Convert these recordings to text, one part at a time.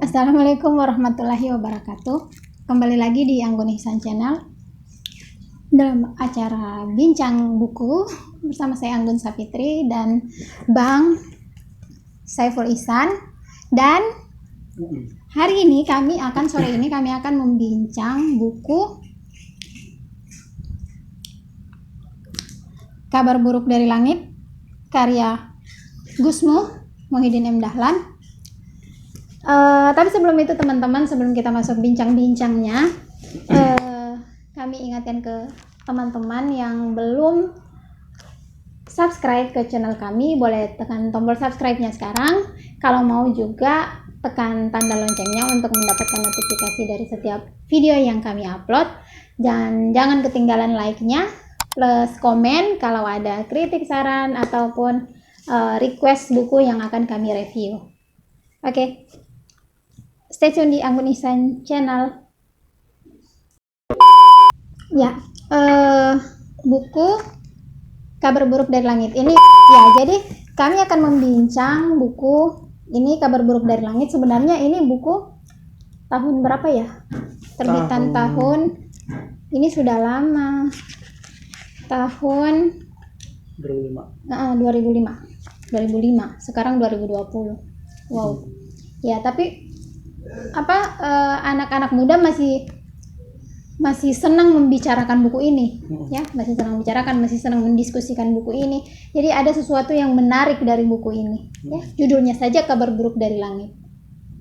Assalamualaikum warahmatullahi wabarakatuh. Kembali lagi di Anggun Ihsan Channel dalam acara Bincang Buku bersama saya Anggun Safitri dan Bang Saiful Ihsan. Dan hari ini sore ini kami akan membincang buku Kabar Buruk dari Langit karya Gusmu Muhyiddin M. Dahlan. Tapi sebelum itu teman-teman, sebelum kita masuk bincang-bincangnya, kami ingatkan ke teman-teman yang belum subscribe ke channel kami, boleh tekan tombol subscribe-nya sekarang. Kalau mau juga tekan tanda loncengnya untuk mendapatkan notifikasi dari setiap video yang kami upload. Dan jangan ketinggalan like-nya, plus komen kalau ada kritik, saran, ataupun request buku yang akan kami review. Oke. Stay tune di Anggun Ihsan Channel. Ya, buku Kabar Buruk dari Langit ini ya, jadi kami akan membincang buku ini Kabar Buruk dari Langit. Sebenarnya ini buku tahun berapa ya? Terbitan tahun ini sudah lama. Tahun 2005. Sekarang 2020. Wow. Ya, tapi anak-anak muda masih senang membicarakan buku ini, ya, masih senang mendiskusikan buku ini. Jadi ada sesuatu yang menarik dari buku ini, ya. Judulnya saja Kabar Buruk dari Langit,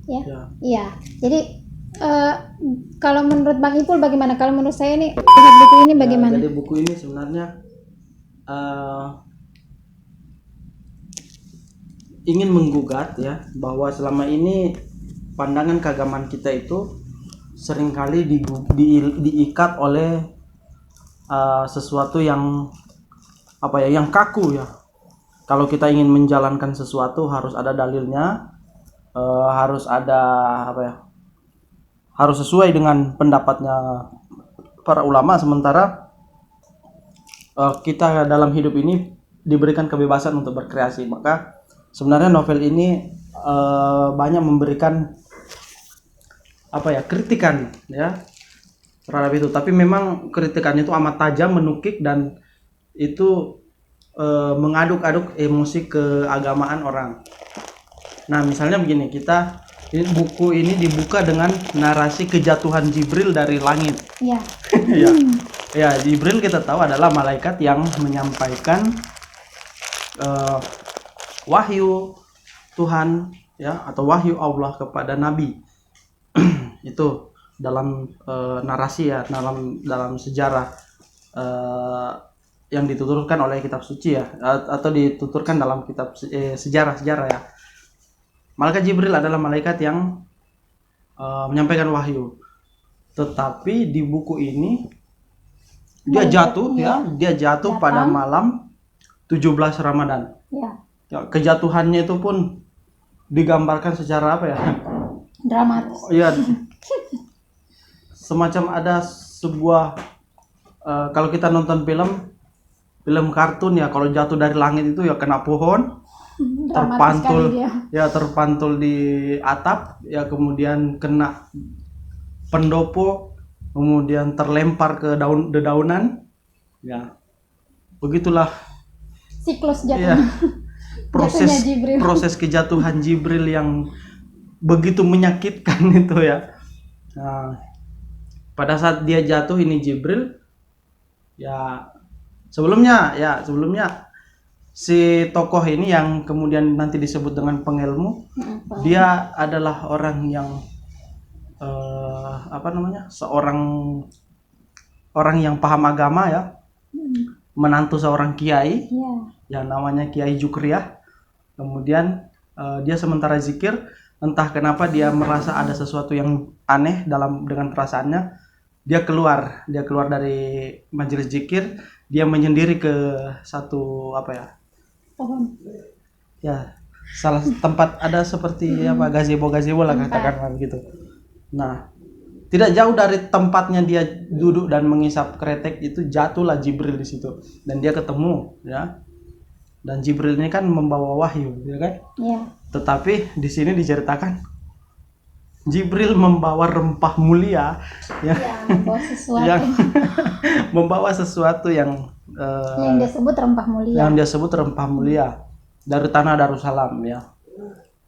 ya. Iya. Jadi kalau menurut Bang Ipul bagaimana? Kalau menurut saya nih, lihat buku ini bagaimana? Jadi buku ini sebenarnya ingin menggugat ya, bahwa selama ini pandangan keagamaan kita itu seringkali diikat oleh sesuatu yang yang kaku ya. Kalau kita ingin menjalankan sesuatu harus ada dalilnya, harus ada harus sesuai dengan pendapatnya para ulama. Sementara kita dalam hidup ini diberikan kebebasan untuk berkreasi. Maka sebenarnya novel ini banyak memberikan kritikan ya terhadap itu, tapi memang kritikannya itu amat tajam, menukik, dan itu mengaduk-aduk emosi keagamaan orang. Nah, misalnya begini, buku ini dibuka dengan narasi kejatuhan Jibril dari langit. Ya. Ya, Jibril kita tahu adalah malaikat yang menyampaikan wahyu Tuhan ya, atau wahyu Allah kepada Nabi. Itu dalam narasi ya, dalam sejarah yang dituturkan oleh kitab suci ya, atau dituturkan dalam kitab sejarah ya. Malaikat Jibril adalah malaikat yang menyampaikan wahyu. Tetapi di buku ini dia jatuh pada malam 17 Ramadan. Ya, kejatuhannya itu pun digambarkan secara dramatis. Iya. Semacam ada sebuah kalau kita nonton film kartun ya, kalau jatuh dari langit itu ya kena pohon, terpantul di atap ya, kemudian kena pendopo, kemudian terlempar ke dedaunan ya. Begitulah siklus jatuhnya. Ya, proses kejatuhan Jibril yang begitu menyakitkan itu ya. Nah, pada saat dia jatuh ini Jibril ya, sebelumnya si tokoh ini yang kemudian nanti disebut dengan pengilmu, dia adalah orang yang seorang orang yang paham agama ya, menantu seorang kiai yang namanya Kiai Jukriyah. Kemudian dia sementara zikir, entah kenapa dia merasa ada sesuatu yang aneh dengan perasaannya. Dia keluar dari majelis zikir, dia menyendiri ke satu pohon. Ya, salah tempat ada seperti gazebo lah, katakanlah begitu. Nah, tidak jauh dari tempatnya dia duduk dan mengisap kretek itu, jatuhlah Jibril di situ dan dia ketemu ya. Dan Jibril ini kan membawa wahyu, ya kan? Iya. Tetapi di sini diceritakan Jibril membawa rempah mulia Ya, membawa sesuatu yang membawa sesuatu yang yang disebut rempah mulia. yang dia sebut rempah mulia dari tanah Darussalam ya.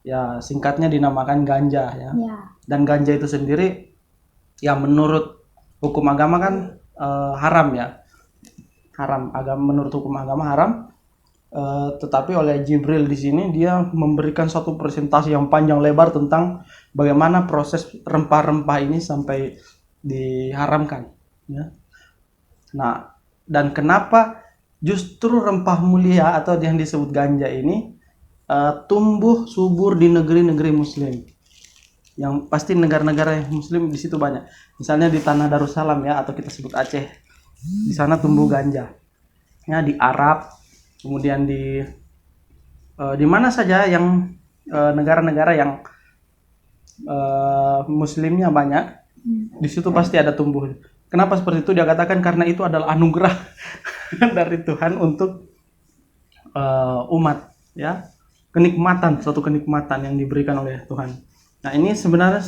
Ya, singkatnya dinamakan ganja ya. Ya, Dan ganja itu sendiri yang menurut hukum agama kan haram ya. Haram, menurut hukum agama haram. Tetapi oleh Jibril di sini dia memberikan satu presentasi yang panjang lebar tentang bagaimana proses rempah-rempah ini sampai diharamkan ya. Nah, dan kenapa justru rempah mulia atau yang disebut ganja ini tumbuh subur di negeri-negeri muslim. Yang pasti negara-negara muslim di situ banyak. Misalnya di tanah Darussalam ya, atau kita sebut Aceh. Di sana tumbuh ganja. Ya, di Arab, kemudian di mana saja yang negara-negara yang muslimnya banyak, di situ pasti ada tumbuh. Kenapa seperti itu? Dia katakan karena itu adalah anugerah dari Tuhan untuk umat ya, suatu kenikmatan yang diberikan oleh Tuhan. Nah, ini sebenarnya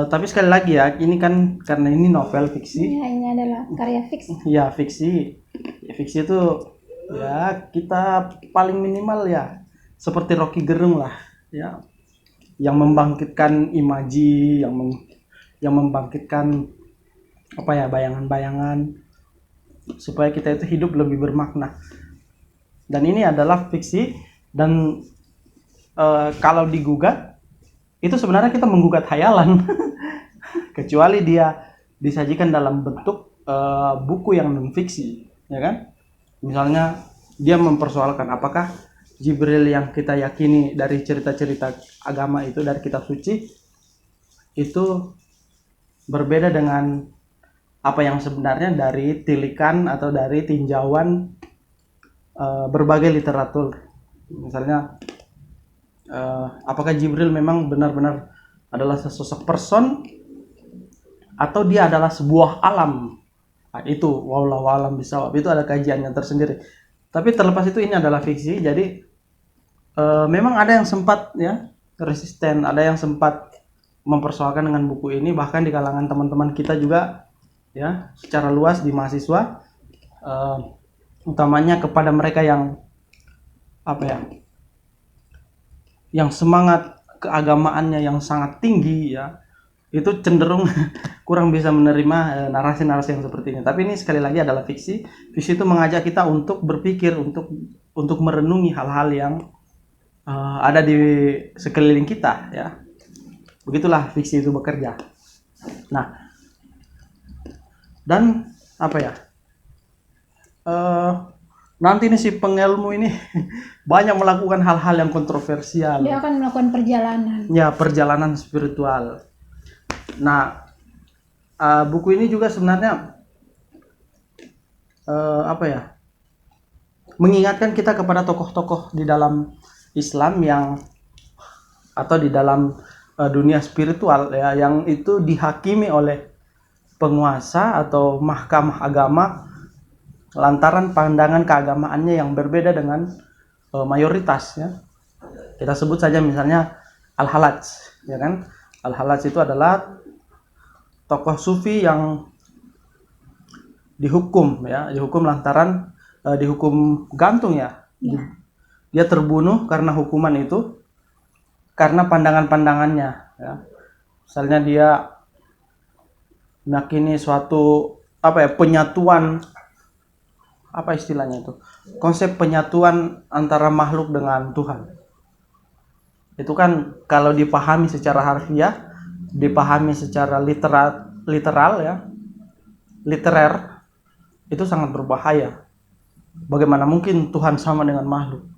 tapi sekali lagi ya, ini kan karena ini novel fiksi. ya, ini adalah karya fiksi. Ya, fiksi. Ya, fiksi itu ya kita paling minimal ya seperti Rocky Gerung lah ya, yang membangkitkan imaji, yang membangkitkan apa ya, bayangan-bayangan supaya kita itu hidup lebih bermakna. Dan ini adalah fiksi, dan kalau digugat itu sebenarnya kita menggugat khayalan kecuali dia disajikan dalam bentuk buku yang non fiksi ya kan. Misalnya dia mempersoalkan apakah Jibril yang kita yakini dari cerita-cerita agama itu, dari kitab suci itu berbeda dengan apa yang sebenarnya dari tilikan atau dari tinjauan berbagai literatur. Misalnya apakah Jibril memang benar-benar adalah sesosok person atau dia adalah sebuah alam. Nah, itu wallahu alam bisawab, itu ada kajiannya tersendiri. Tapi terlepas itu, ini adalah fiksi. Jadi memang ada yang sempat ya resisten, ada yang sempat mempersoalkan dengan buku ini, bahkan di kalangan teman-teman kita juga ya secara luas di mahasiswa, utamanya kepada mereka yang apa ya, yang semangat keagamaannya yang sangat tinggi ya, itu cenderung kurang bisa menerima narasi-narasi yang seperti ini. Tapi ini sekali lagi adalah fiksi. Fiksi itu mengajak kita untuk berpikir, untuk merenungi hal-hal yang ada di sekeliling kita ya. Begitulah fiksi itu bekerja. Nah, dan apa ya, nanti nih si pengelmu ini banyak melakukan hal-hal yang kontroversial. Dia akan melakukan perjalanan. Ya, perjalanan spiritual. Nah, buku ini juga sebenarnya apa ya, mengingatkan kita kepada tokoh-tokoh di dalam Islam yang atau di dalam dunia spiritual ya, yang itu dihakimi oleh penguasa atau mahkamah agama lantaran pandangan keagamaannya yang berbeda dengan mayoritas ya. Kita sebut saja misalnya Al-Halaj ya kan. Al-Halaj itu adalah tokoh sufi yang dihukum lantaran dihukum gantung ya. Dia terbunuh karena hukuman itu, karena pandangan-pandangannya ya. Misalnya dia meyakini suatu apa ya, penyatuan, apa istilahnya itu, konsep penyatuan antara makhluk dengan Tuhan. Itu kan kalau dipahami secara harfiah, dipahami secara literal ya, literer, itu sangat berbahaya. Bagaimana mungkin Tuhan sama dengan makhluk?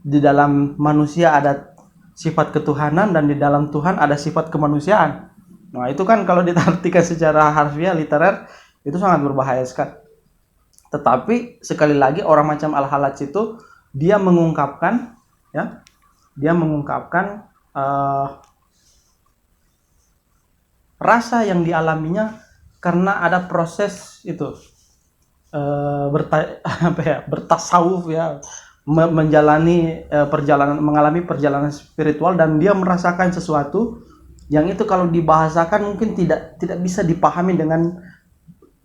Di dalam manusia ada sifat ketuhanan dan di dalam Tuhan ada sifat kemanusiaan. Nah, itu kan kalau diartikan secara harfiah literer itu sangat berbahaya sekali. Tetapi sekali lagi orang macam Al-Halaj itu dia mengungkapkan rasa yang dialaminya karena ada proses itu bertasawuf ya, menjalani mengalami perjalanan spiritual, dan dia merasakan sesuatu yang itu kalau dibahasakan mungkin tidak bisa dipahami dengan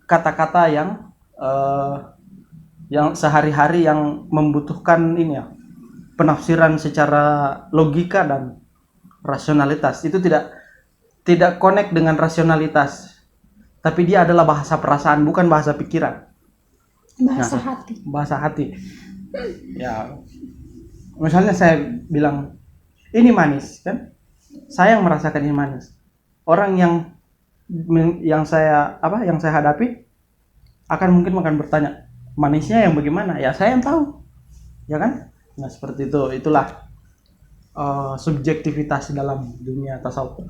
kata-kata yang sehari-hari yang membutuhkan ini ya, penafsiran secara logika dan rasionalitas. Itu tidak connect dengan rasionalitas, tapi dia adalah bahasa perasaan, bukan bahasa pikiran. Bahasa Nah, hati. bahasa hati. Ya, misalnya saya bilang ini manis, kan? Saya yang merasakan ini manis. Orang yang saya hadapi mungkin akan bertanya, manisnya yang bagaimana? Ya saya yang tahu, ya kan? Nah seperti itu, itulah subjektivitas dalam dunia tasawuf.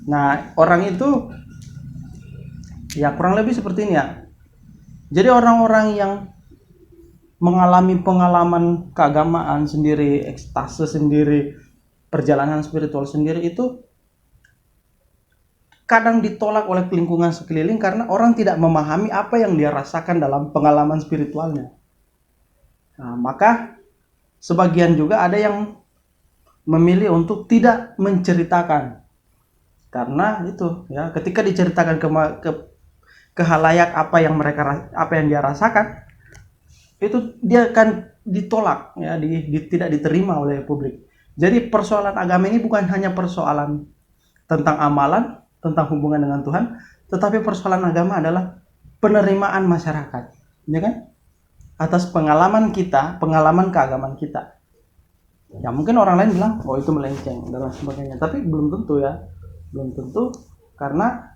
Nah orang itu ya kurang lebih seperti ini ya. Jadi orang-orang yang mengalami pengalaman keagamaan sendiri, ekstase sendiri, perjalanan spiritual sendiri itu kadang ditolak oleh lingkungan sekeliling karena orang tidak memahami apa yang dia rasakan dalam pengalaman spiritualnya. Nah, maka sebagian juga ada yang memilih untuk tidak menceritakan. Karena itu ya, ketika diceritakan ke halayak apa yang dia rasakan, itu dia akan ditolak ya, tidak diterima oleh publik. Jadi persoalan agama ini bukan hanya persoalan tentang amalan, tentang hubungan dengan Tuhan, tetapi persoalan agama adalah penerimaan masyarakat, ya kan? Atas pengalaman kita, pengalaman keagamaan kita. Ya mungkin orang lain bilang, oh itu melenceng dan lain sebagainya, tapi belum tentu ya, belum tentu, karena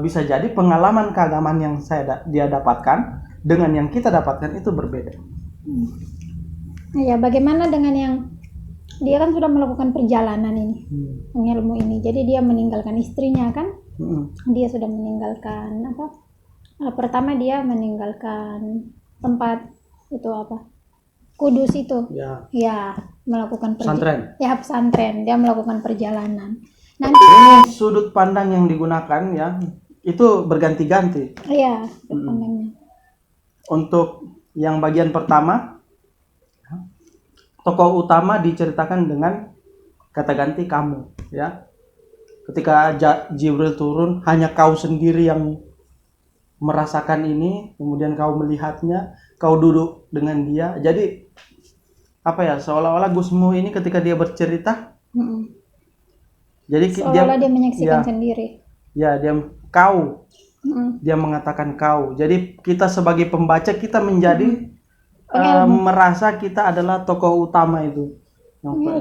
bisa jadi pengalaman keagamaan yang dia dapatkan dengan yang kita dapatkan itu berbeda. Ya, bagaimana dengan yang dia kan sudah melakukan perjalanan ini, ilmu ini. Jadi dia meninggalkan istrinya kan? Dia sudah meninggalkan apa? Pertama dia meninggalkan tempat itu apa? Kudus itu. Ya, melakukan Pesantren. Ya, pesantren. Dia melakukan perjalanan. Nanti ini sudut pandang yang digunakan ya, itu berganti-ganti. Iya, sudut pandangnya. Untuk yang bagian pertama, tokoh utama diceritakan dengan kata ganti kamu ya. Ketika Jibril turun, hanya kau sendiri yang merasakan ini, kemudian kau melihatnya, kau duduk dengan dia. Jadi apa ya, seolah-olah Gusmu ini ketika dia bercerita, jadi seolah-olah dia menyaksikan sendiri. Ya, dia mengatakan kau. Jadi kita sebagai pembaca, kita menjadi merasa kita adalah tokoh utama itu.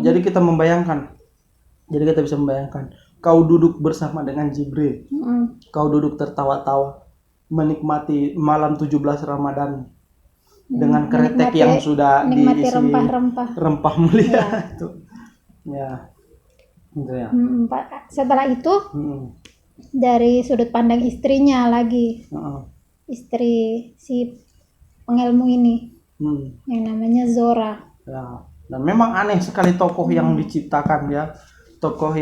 Jadi kita membayangkan. Jadi kita bisa membayangkan kau duduk bersama dengan Jibril. Kau duduk tertawa-tawa menikmati malam 17 Ramadan dengan kretek yang sudah diisi rempah mulia itu. Ya. Gitu ya. Setelah itu dari sudut pandang istrinya lagi. Istri si pengilmu ini. Yang namanya Zora. Ya. Dan memang aneh sekali tokoh yang diciptakan ya. Tokoh